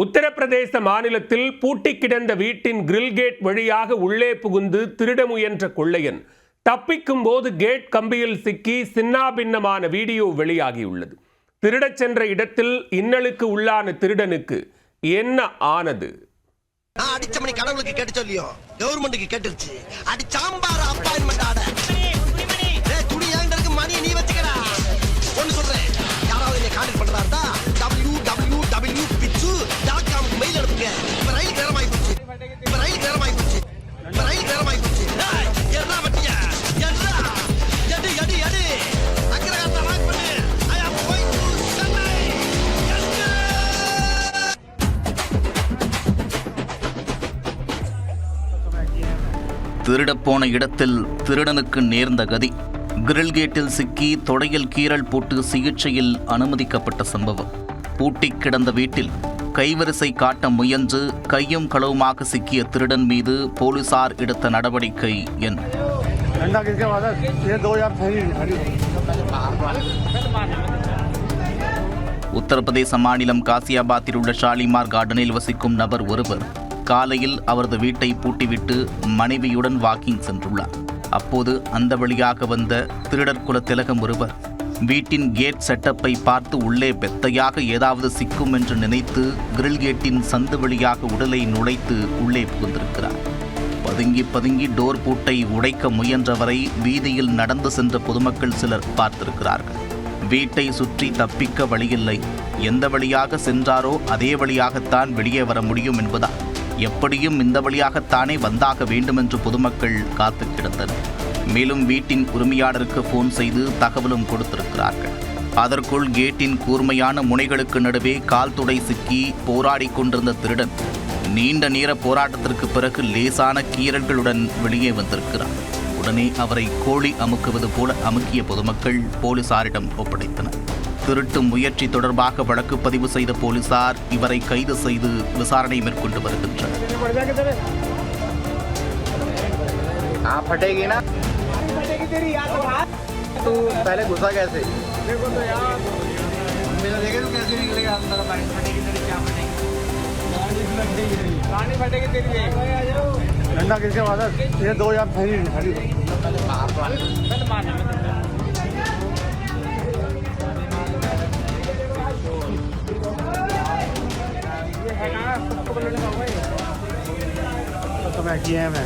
உத்தரப்பிரதேச மாநிலத்தில் பூட்டி கிடந்த வீட்டின் கிரில் கேட் வழியாக உள்ளே புகுந்து திருட முயன்ற கொள்ளையன் தப்பிக்கும் போது கேட் கம்பியில் சிக்கி சின்னாபின்னமான வீடியோ வெளியாகியுள்ளது. திருடச் சென்ற இடத்தில் இன்னலுக்கு உள்ளான திருடனுக்கு என்ன ஆனது? அடிச்ச மணி கடவுளுக்கு கேட்டு சொல்லியோ கவர்மெண்ட்டுக்கு கேட்டுருச்சு. அடி சாம்பார் அப்பாயின்மெண்ட் ஆட துணி ஏங்கறதுக்கு மணி நீ வச்சுக்கடா. ஒன்னு சொல்றேன், யாராவது என்ன கான்டாக்ட் பண்றாருடா www.pitchu.com மெயில் அனுப்புங்க. இப்ப ரயில் நேரமாயி போச்சு. எர்ரா வட்டியா எர்ரா எடி அக்கறகாட்ட வாக் பண்ணு. ஐ அம் கோயிங் டு சென்னை. திருடப்போன இடத்தில் திருடனுக்கு நேர்ந்த கதி. கிரில் கேட்டில் சிக்கி தொடையில் கீறல் போட்டு சிகிச்சையில் அனுமதிக்கப்பட்ட சம்பவம். பூட்டி கிடந்த வீட்டில் கைவரிசை காட்ட முயன்று கையும் களவுமாக சிக்கிய திருடன் மீது போலீசார் எடுத்த நடவடிக்கை என்ன? உத்தரப்பிரதேச மாநிலம் காசியாபாத்தில் உள்ள ஷாலிமார் கார்டனில் வசிக்கும் நபர் ஒருவர் காலையில் அவரது வீட்டை பூட்டிவிட்டு மனைவியுடன் வாக்கிங் சென்றுள்ளார். அப்போது அந்த வழியாக வந்த திருடர் குல திலகம் ஒருவர் வீட்டின் கேட் செட்டப்பை பார்த்து உள்ளே பெத்தையாக ஏதாவது சிக்கும் என்று நினைத்து கிரில் கேட்டின் சந்து வழியாக உடலை நுழைத்து உள்ளே புகுந்திருக்கிறார். பதுங்கி டோர் பூட்டை உடைக்க முயன்றவரை வீதியில் நடந்து சென்ற பொதுமக்கள் சிலர் பார்த்திருக்கிறார்கள். வீட்டை சுற்றி தப்பிக்க வழியில்லை, எந்த வழியாக சென்றாரோ அதே வழியாகத்தான் வெளியே வர முடியும் என்பதால் எப்படியும் இந்த வழியாகத்தானே வந்தாக வேண்டும் என்று பொதுமக்கள் காத்து கிடந்தனர். மேலும் வீட்டின் உரிமையாளருக்கு போன் செய்து தகவலும் கொடுத்திருக்கிறார்கள். அதற்குள் கேட்டின் கூர்மையான முனைகளுக்கு நடுவே கால் துடை சிக்கி போராடி கொண்டிருந்த திருடன் நீண்ட நேர போராட்டத்திற்கு பிறகு லேசான கீறல்களுடன் வெளியே வந்திருக்கிறார். உடனே அவரை கோழி அமுக்குவது போல அமுக்கிய பொதுமக்கள் போலீசாரிடம் ஒப்படைத்தனர். திருட்டு முயற்சி தொடர்பாக வழக்கு பதிவு செய்த போலீசார் இவரை கைது செய்து விசாரணை மேற்கொண்டு வருகின்றனர். तो मैं किया है मैं